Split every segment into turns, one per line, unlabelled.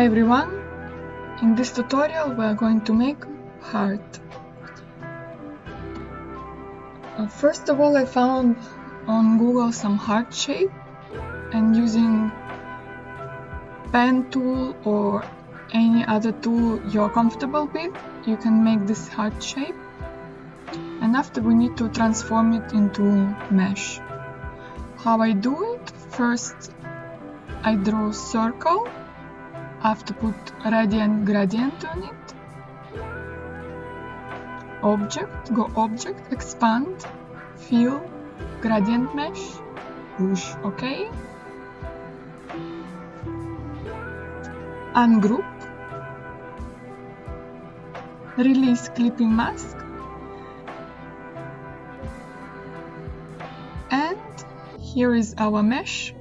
Hi everyone, in this tutorial we are going to make heart. First of all, I found on Google some heart shape, and using pen tool or any other tool you're comfortable with, you can make this heart shape. And after we need to transform it into mesh. How I do it? First I draw a circle. I have to put radiant gradient on it. Object, go object, expand, fill, gradient mesh, push OK. Ungroup, release clipping mask, and here is our mesh,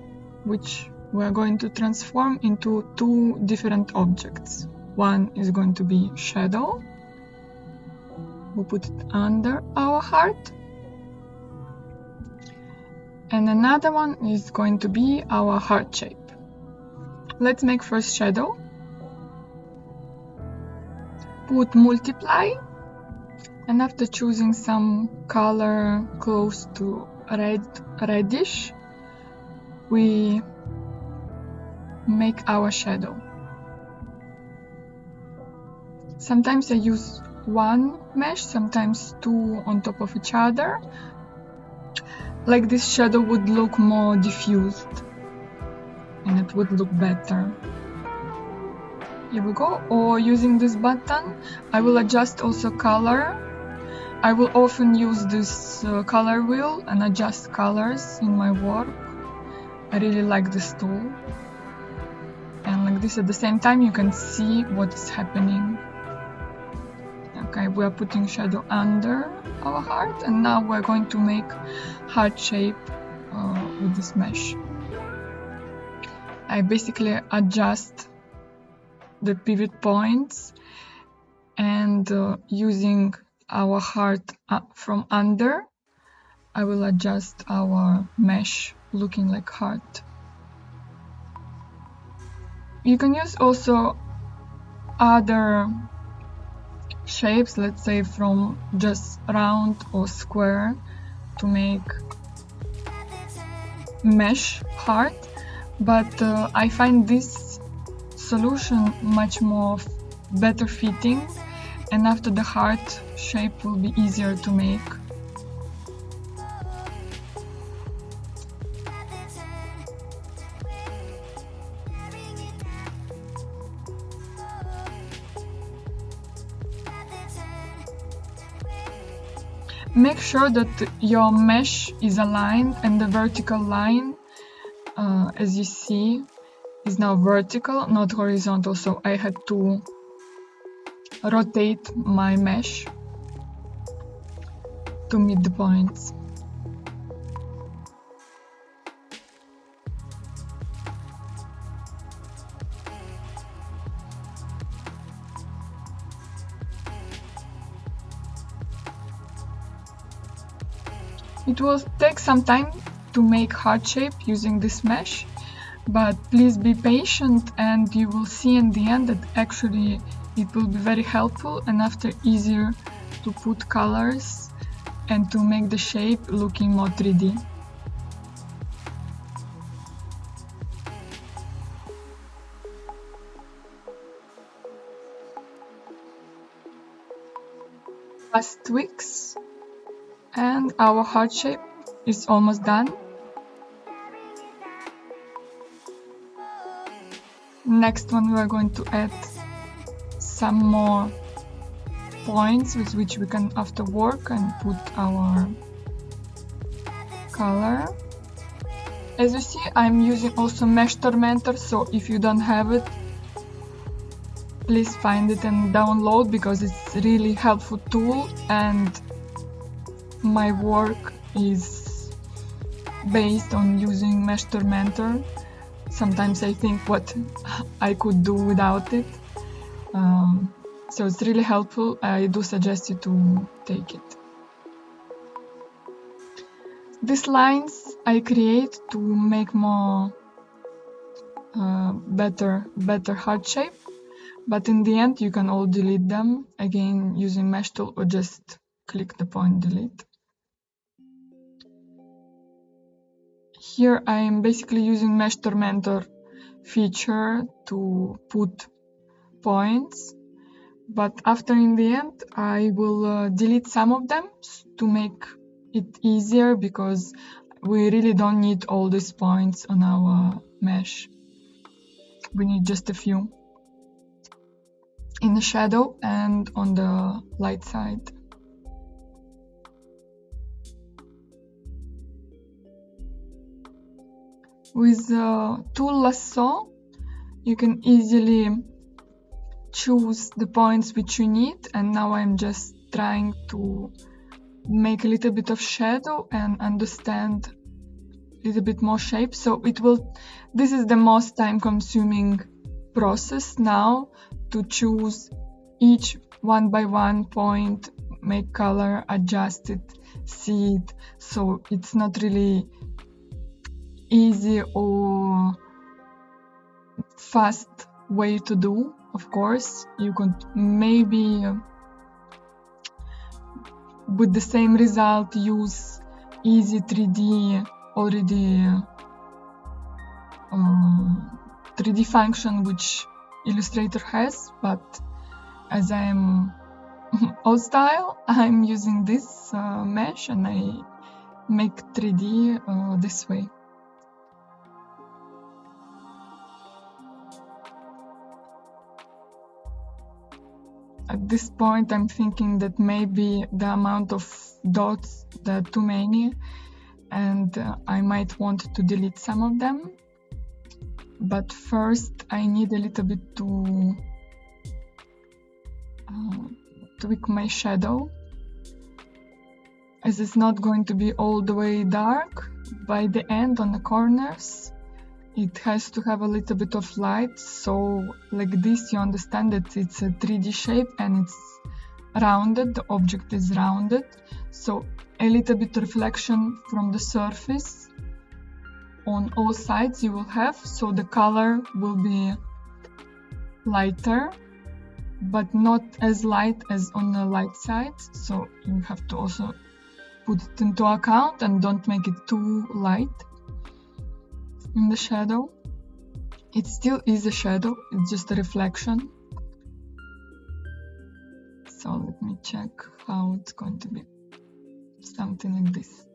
which we are going to transform into two different objects. One is going to be shadow. We'll put it under our heart. And another one is going to be our heart shape. Let's make first shadow. Put multiply, and after choosing some color close to reddish, we make our shadow. Sometimes I use one mesh, sometimes two on top of each other. Like this shadow would look more diffused and it would look better. Here we go. Or using this button, I will adjust also color. I will often use this color wheel and adjust colors in my work. I really like this tool. And like this, at the same time, you can see what is happening. Okay, we are putting shadow under our heart, and now we're going to make heart shape with this mesh. I basically adjust the pivot points, and using our heart from under, I will adjust our mesh looking like heart. You can use also other shapes, let's say from just round or square, to make mesh heart, but I find this solution much more better fitting, and after the heart shape will be easier to make. Make sure that your mesh is aligned and the vertical line, as you see, is now vertical, not horizontal, so I had to rotate my mesh to meet the points. It will take some time to make heart shape using this mesh, but please be patient and you will see in the end that actually it will be very helpful and after easier to put colors and to make the shape looking more 3D. Last tweaks, and our heart shape is almost done. Next one, we are going to add some more points with which we can after work and put our color. As you see, I'm using also mesh tormentor, so if you don't have it, please find it and download, because it's really helpful tool, and my work is based on using mesh tormentor. Sometimes I think what I could do without it, so it's really helpful. I do suggest you to take it. These lines I create to make more better heart shape. But in the end, you can all delete them again using mesh tool, or just click the point delete. Here I am basically using mesh tormentor feature to put points, but after, in the end, I will delete some of them to make it easier, because we really don't need all these points on our mesh. We need just a few in the shadow and on the light side. With tool lasso, you can easily choose the points which you need, and now I'm just trying to make a little bit of shadow and understand a little bit more shape. So this is the most time-consuming process now, to choose each one by one point, make color, adjust it, see it. So it's not really easy or fast way to do. Of course, you could maybe with the same result use easy 3D already 3D function which Illustrator has, but as I am old style, I'm using this mesh and I make 3D this way. At this point, I'm thinking that maybe the amount of dots, they're too many, and I might want to delete some of them. But first, I need a little bit to tweak my shadow, as it's not going to be all the way dark. By the end, on the corners, it has to have a little bit of light, so like this you understand that it's a 3D shape and it's rounded, the object is rounded, so a little bit reflection from the surface on all sides you will have, so the color will be lighter, but not as light as on the light side, so you have to also put it into account and don't make it too light. In the shadow, it still is a shadow, it's just a reflection. So let me check how it's going to be. Something like this.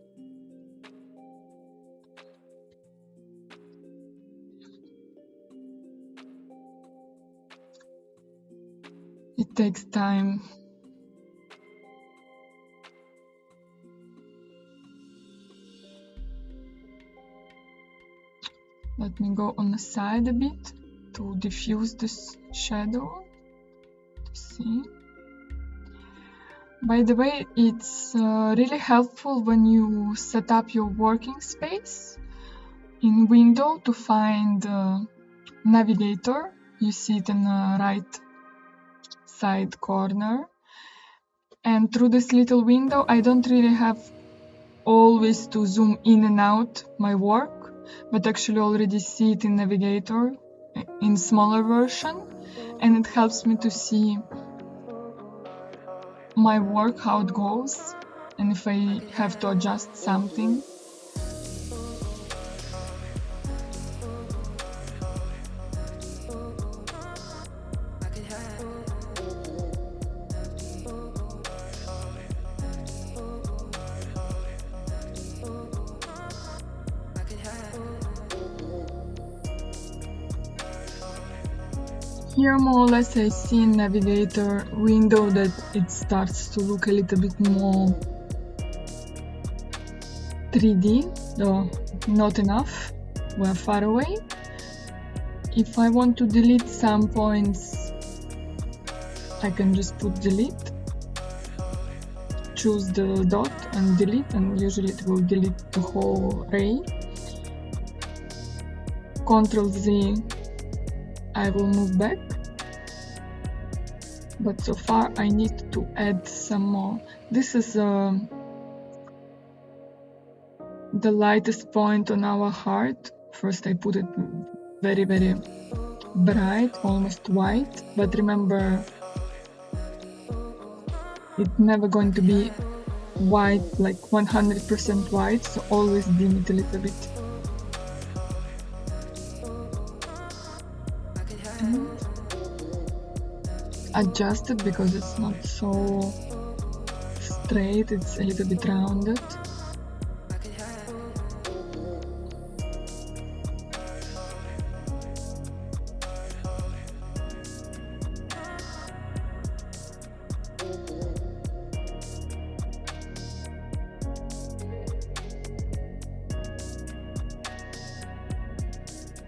It takes time. Let me go on the side a bit to diffuse this shadow, to see. By the way, it's really helpful when you set up your working space in window to find navigator. You see it in the right side corner. And through this little window, I don't really have always to zoom in and out my work, but actually already see it in Navigator in smaller version, and it helps me to see my work, how it goes, and if I have to adjust something. Here more or less I see in Navigator window that it starts to look a little bit more 3D, though not enough, we're far away. If I want to delete some points, I can just put delete, choose the dot and delete, and usually it will delete the whole array. Ctrl Z, I will move back, but so far I need to add some more. This is the lightest point on our heart. First I put it very, very bright, almost white, but remember, it's never going to be white, like 100% white, so always dim it a little bit. And adjust it because it's not so straight, it's a little bit rounded.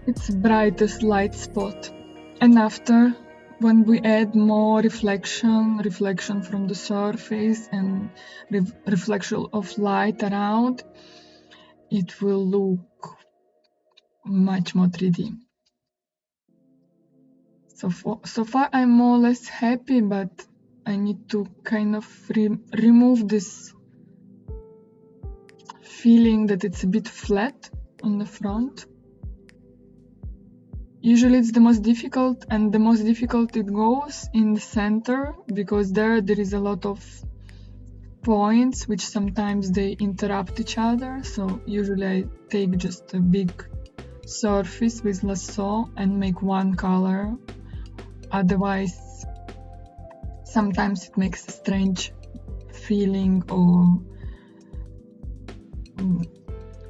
It's brightest light spot. And after, when we add more reflection from the surface and reflection of light around, it will look much more 3D. So far I'm more or less happy, but I need to kind of remove this feeling that it's a bit flat on the front. Usually it's the most difficult, and the most difficult it goes in the center, because there is a lot of points which sometimes they interrupt each other. So usually I take just a big surface with lasso and make one color. Otherwise, sometimes it makes a strange feeling, or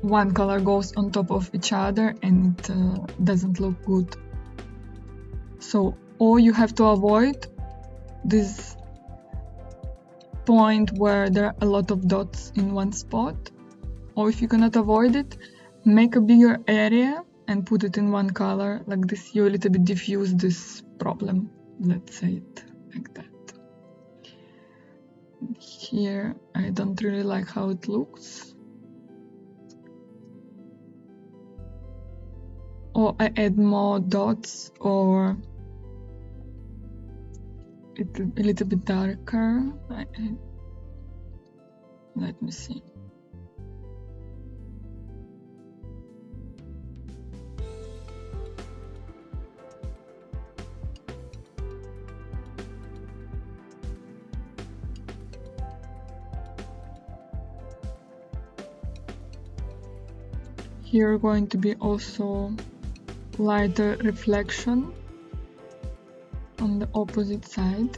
one color goes on top of each other and it doesn't look good. So, or you have to avoid this point where there are a lot of dots in one spot, or if you cannot avoid it, make a bigger area and put it in one color. Like this, you a little bit diffuse this problem, let's say it like that. Here I don't really like how it looks, or I add more dots, or it's a little bit darker. Let me see. Here going to be also lighter reflection on the opposite side.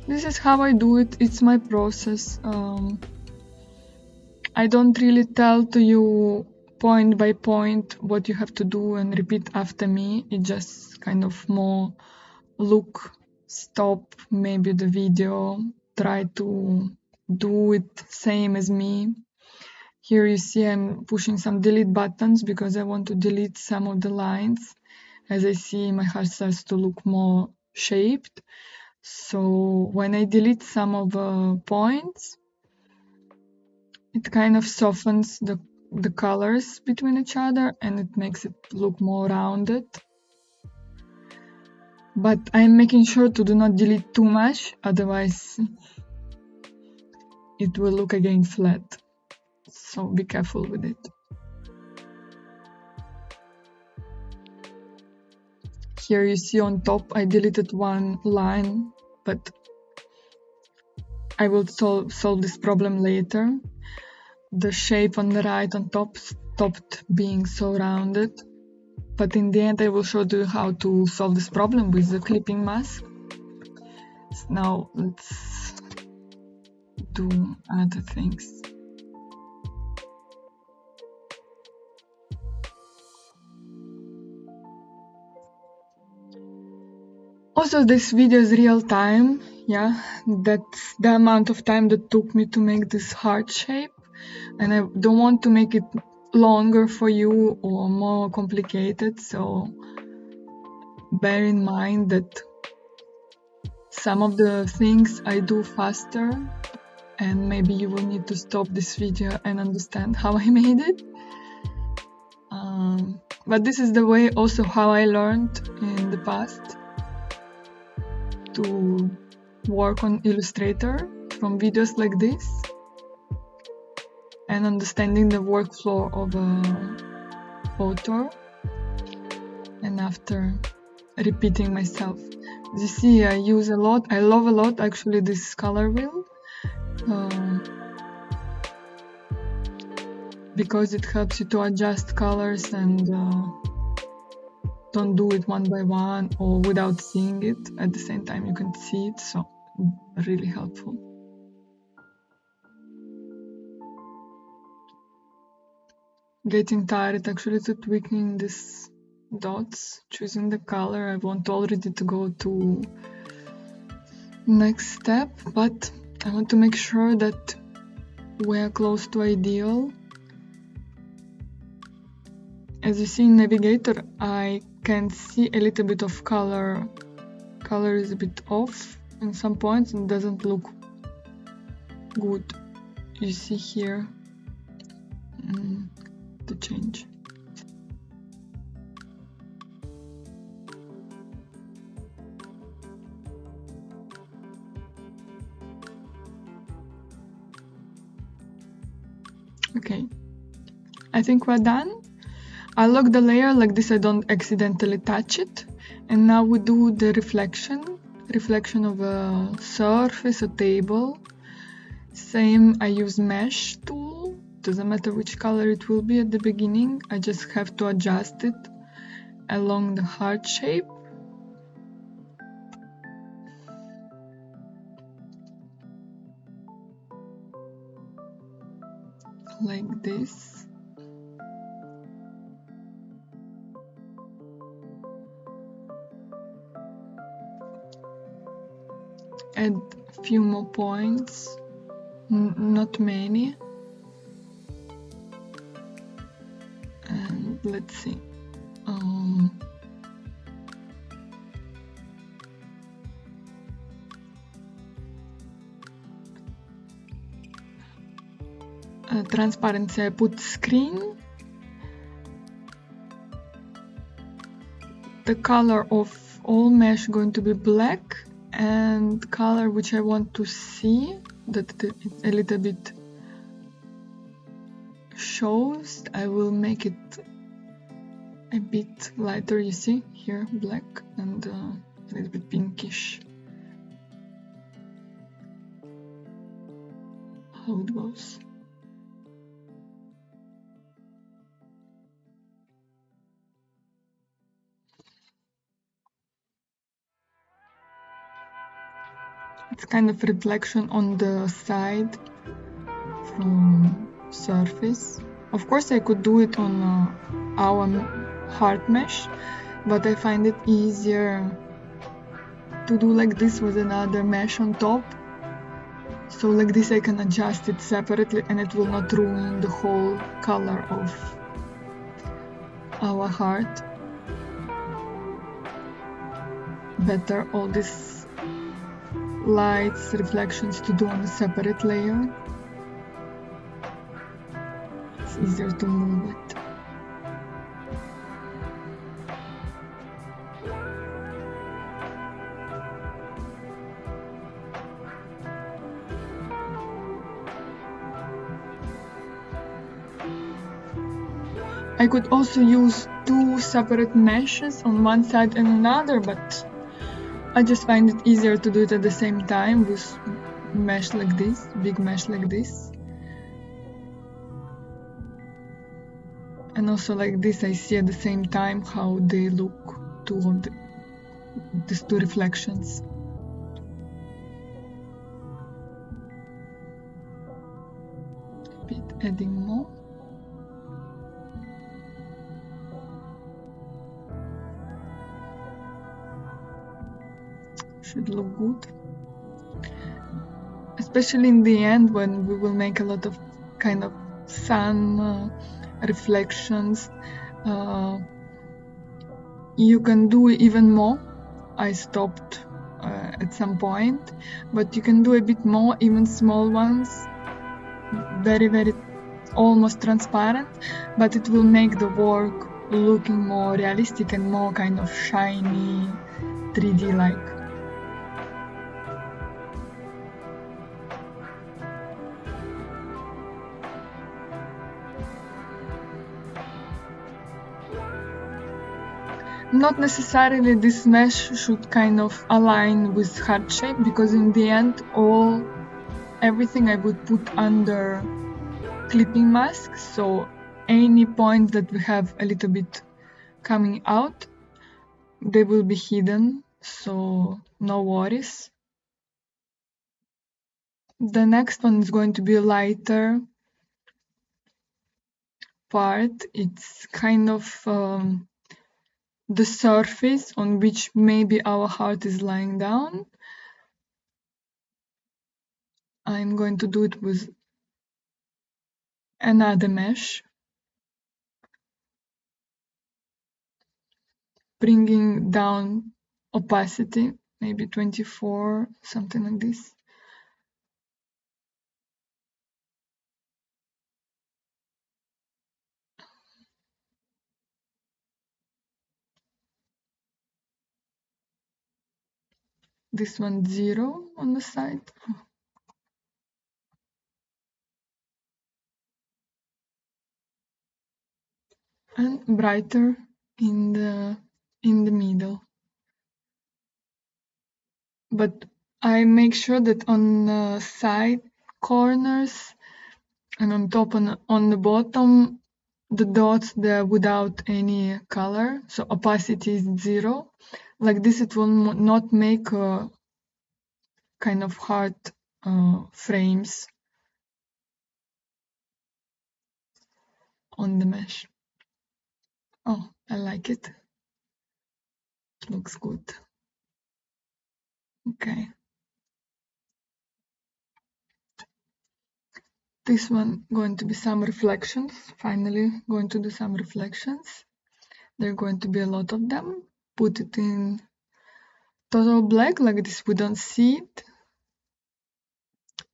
This is how I do it. It's my process. I don't really tell to you point by point what you have to do and repeat after me. It just kind of more look, stop maybe the video, try to do it same as me. Here you see I'm pushing some delete buttons because I want to delete some of the lines. As I see, my heart starts to look more shaped. So when I delete some of the points, it kind of softens the colors between each other and it makes it look more rounded. But I'm making sure to do not delete too much, otherwise it will look again flat. So be careful with it. Here you see on top I deleted one line, but I will solve this problem later. The shape on the right on top stopped being so rounded, but in the end I will show you how to solve this problem with the clipping mask. So now let's do other things. Also, this video is real time, yeah, that's the amount of time that took me to make this heart shape, and I don't want to make it longer for you or more complicated, so bear in mind that some of the things I do faster, and maybe you will need to stop this video and understand how I made it. But this is the way also how I learned in the past to work on Illustrator. from videos like this and understanding the workflow of a author, and after repeating myself. As you see, I love a lot actually this color wheel, because it helps you to adjust colors and don't do it one by one or without seeing it. At the same time you can see it, so really helpful. Getting tired actually to tweaking these dots, choosing the color. I want already to go to next step, but I want to make sure that we are close to ideal. As you see in Navigator, I can see a little bit of color. Color is a bit off in some points and doesn't look good. You see here the change. Okay, I think we're done. I lock the layer like this, I don't accidentally touch it. And now we do the reflection of a surface, a table. Same, I use mesh tool, doesn't matter which color it will be at the beginning, I just have to adjust it along the heart shape. Like this. Add a few more points, not many. And let's see. Transparency, I put screen. The color of all mesh going to be black, and color which I want to see that it's a little bit shows, I will make it a bit lighter. You see here, black and a little bit pinkish. How it goes. It's kind of reflection on the side from surface. Of course I could do it on our heart mesh, but I find it easier to do like this with another mesh on top. So like this I can adjust it separately and it will not ruin the whole color of our heart. Better all these lights, reflections to do on a separate layer. It's easier to move it. I could also use two separate meshes on one side and another, but I just find it easier to do it at the same time with mesh like this, big mesh like this. And also like this I see at the same time how they look, these two reflections. A bit adding more. Should look good, especially in the end when we will make a lot of kind of sun reflections. You can do even more. I stopped at some point, but you can do a bit more, even small ones, very almost transparent, but it will make the work looking more realistic and more kind of shiny, 3D like. Not necessarily this mesh should kind of align with heart shape, because in the end everything I would put under clipping mask, so any point that we have a little bit coming out, they will be hidden, so no worries. The next one is going to be a lighter part. It's kind of the surface on which maybe our heart is lying down. I'm going to do it with another mesh, bringing down opacity, maybe 24, something like this. This one 0 on the side. And brighter in the middle. But I make sure that on the side corners and on top and on the bottom, the dots they're without any color, so opacity is 0. Like this, it will not make a kind of hard frames on the mesh. Oh, I like it. It looks good. Okay. This one going to be some reflections. Finally going to do some reflections. There are going to be a lot of them. Put it in total black, like this we don't see it.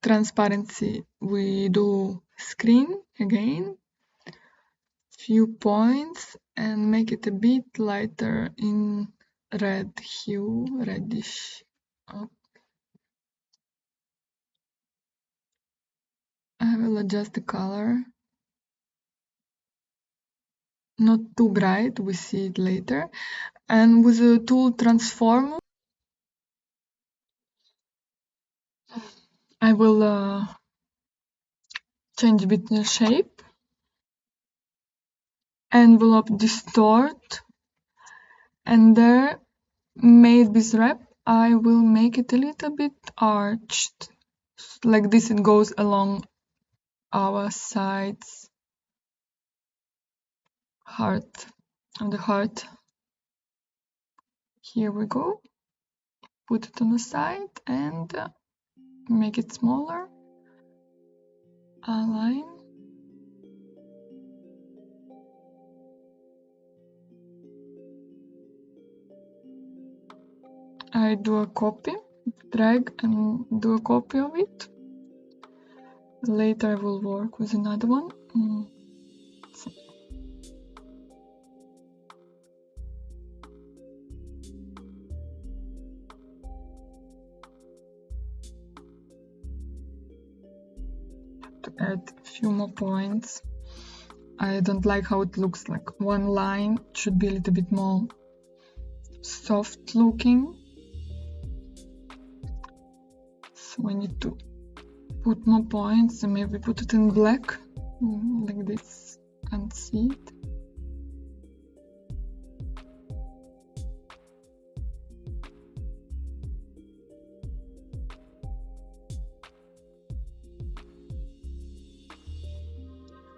Transparency, we do screen again. Few points and make it a bit lighter in red hue, reddish. Oh. I will adjust the color. Not too bright, we see it later. And with the tool transform, I will change a bit the shape. Envelope distort, and there, made with wrap, I will make it a little bit arched. Like this, it goes along our sides. Heart, on the heart. Here we go. Put it on the side and make it smaller. Align. I do a copy, drag and do a copy of it. Later I will work with another one. To add a few more points. I don't like how it looks like one line. It should be a little bit more soft looking. So I need to put more points and maybe put it in black, like this. Can't see it.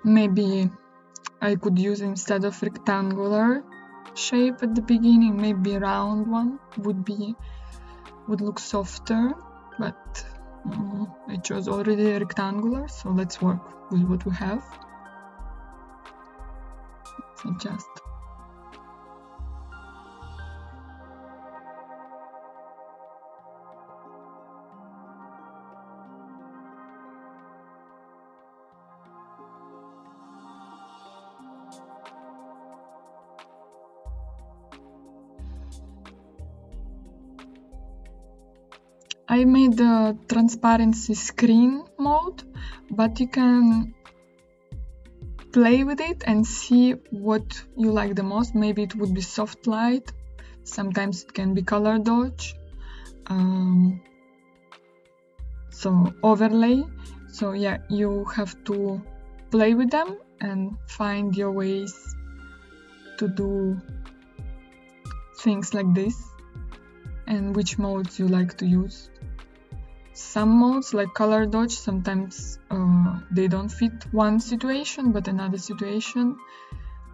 Maybe I could use, instead of rectangular shape at the beginning, maybe a round one would look softer, but I chose already rectangular, so let's work with what we have. Let's adjust. I made the transparency screen mode, but you can play with it and see what you like the most. Maybe it would be soft light, sometimes it can be color dodge, so overlay. So yeah, you have to play with them and find your ways to do things like this and which modes you like to use. Some modes like color dodge, sometimes they don't fit one situation but another situation,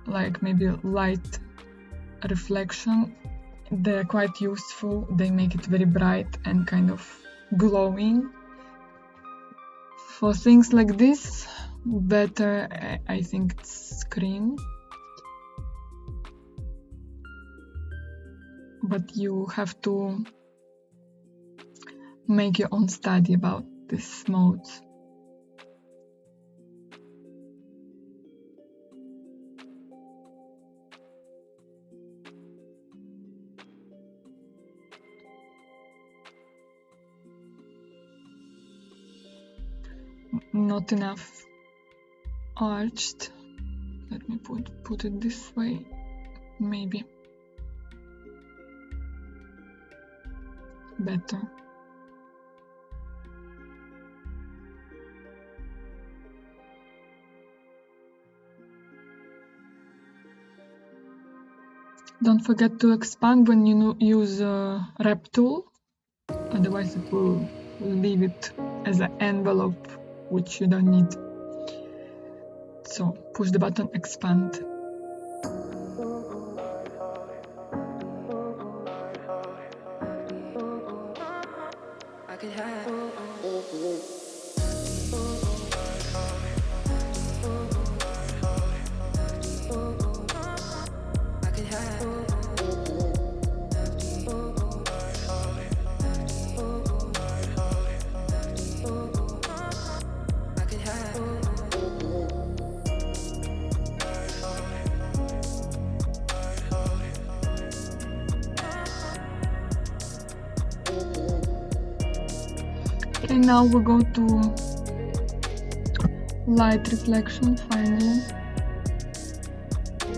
like maybe light reflection. They're quite useful. They make it very bright and kind of glowing. For things like this, better I think it's screen, but you have to make your own study about these modes. Not enough arched. Let me put it this way, maybe better. Don't forget to expand when you use a wrap tool, otherwise it will leave it as an envelope which you don't need. So push the button expand. Okay, now we go to light reflection, finally.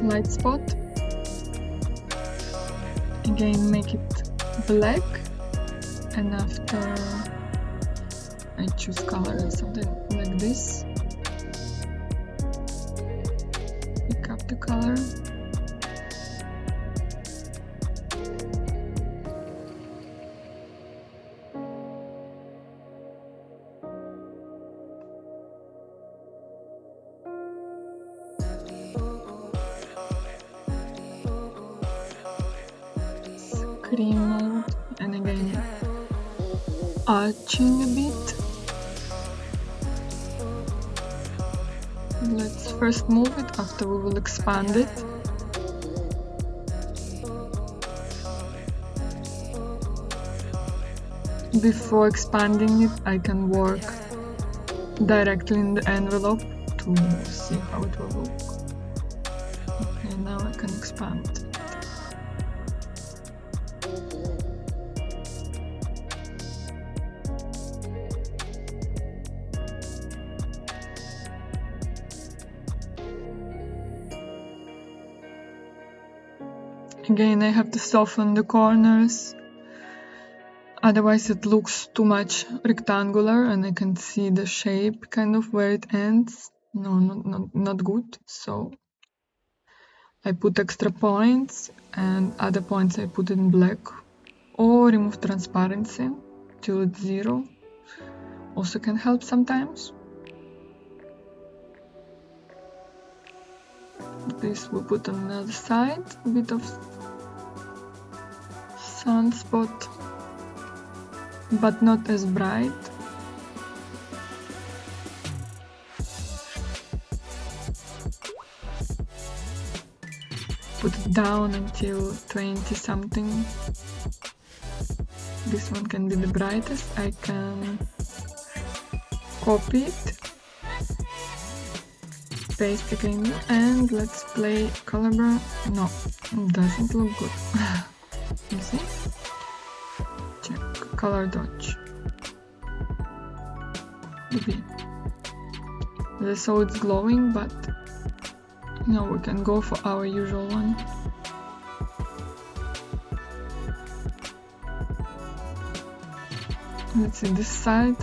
Light spot. Again, make it black, and after I choose color, something like this. Pick up the color. Screen mode, and again arching a bit. Let's first move it, after we will expand it. Before expanding it, I can work directly in the envelope to see how it will look. Okay, now I can expand. Again, I have to soften the corners, otherwise it looks too much rectangular and I can see the shape kind of where it ends. No, not good. So I put extra points, and other points I put in black, or remove transparency till it's 0. Also can help sometimes. This we put on the other side, a bit of sunspot, but not as bright. Put it down until 20 something. This one can be the brightest. I can copy it, paste again, and let's play color bar. No, it doesn't look good. You see? Check color dodge. So it's glowing, but Now we can go for our usual one. Let's see, this side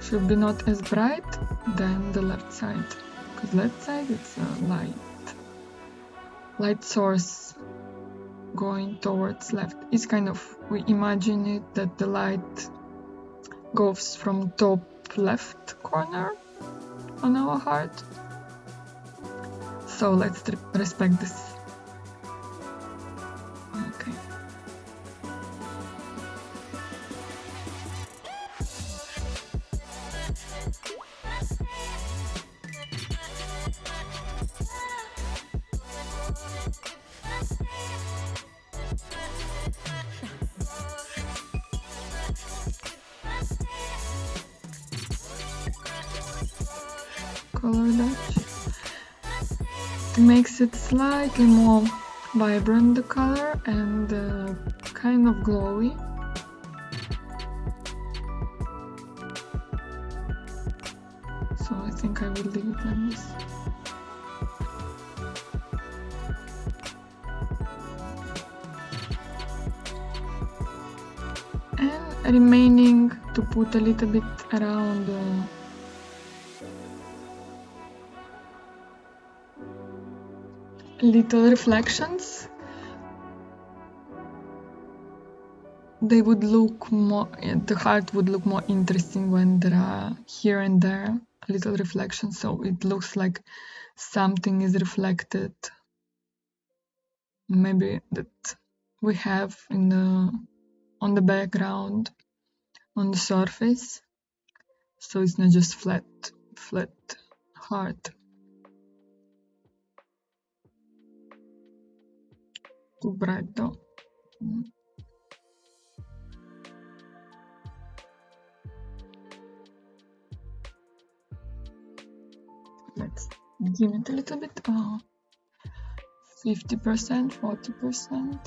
should be not as bright than the left side, because left side it's a light source going towards left. It's kind of, we imagine it that the light goes from top left corner on our heart. So let's respect this. Okay. Color dodge makes it slightly more vibrant, the color, and kind of glowy. So I think I will leave it like this. And remaining to put a little bit around little reflections. They would look more, the heart would look more interesting when there are here and there little reflections, so it looks like something is reflected, maybe that we have in the on the background, on the surface, so it's not just flat heart. Too bright though. Let's dim it a little bit. 50%, 40%.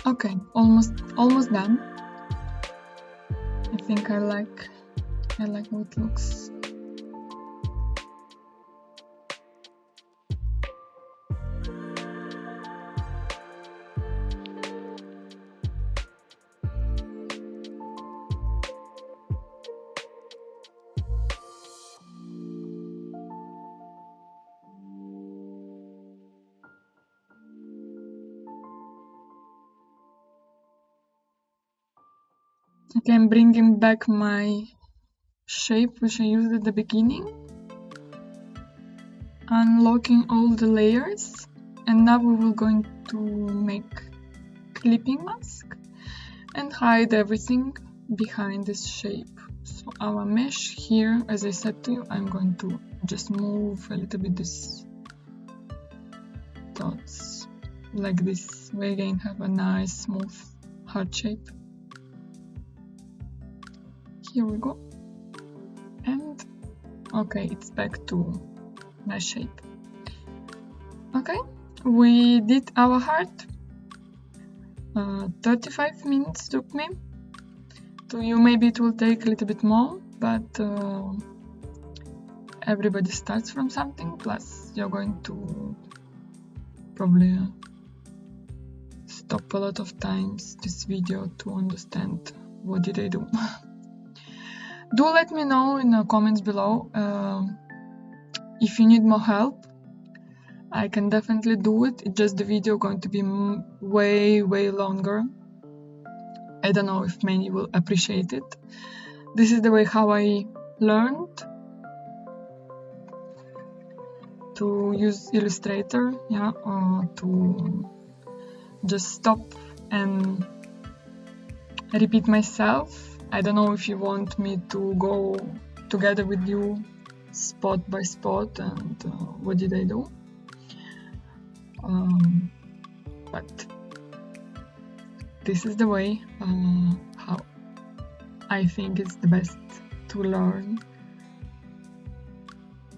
Okay, almost done. I think I like how it looks. Okay, I'm bringing back my shape which I used at the beginning, unlocking all the layers, and now we will going to make clipping mask and hide everything behind this shape. So our mesh here, as I said to you, I'm going to just move a little bit this dots like this. We again have a nice smooth heart shape. Here we go, and okay, it's back to my shape. Okay, we did our heart. 35 minutes took me. To you maybe it will take a little bit more, but everybody starts from something, plus you're going to probably stop a lot of times this video to understand what did I do. Do let me know in the comments below if you need more help. I can definitely do it. It's just the video going to be way longer. I don't know if many will appreciate it. This is the way how I learned to use Illustrator, yeah, to just stop and repeat myself. I don't know if you want me to go together with you spot by spot and what did I do, but this is the way how I think it's the best to learn.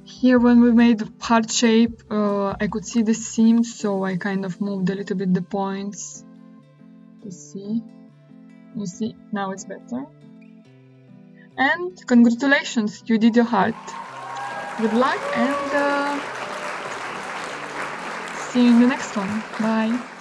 Here when we made heart shape, I could see the seams, so I kind of moved a little bit the points to see. You see, now it's better. And congratulations, you did your heart. Good luck and see you in the next one. Bye.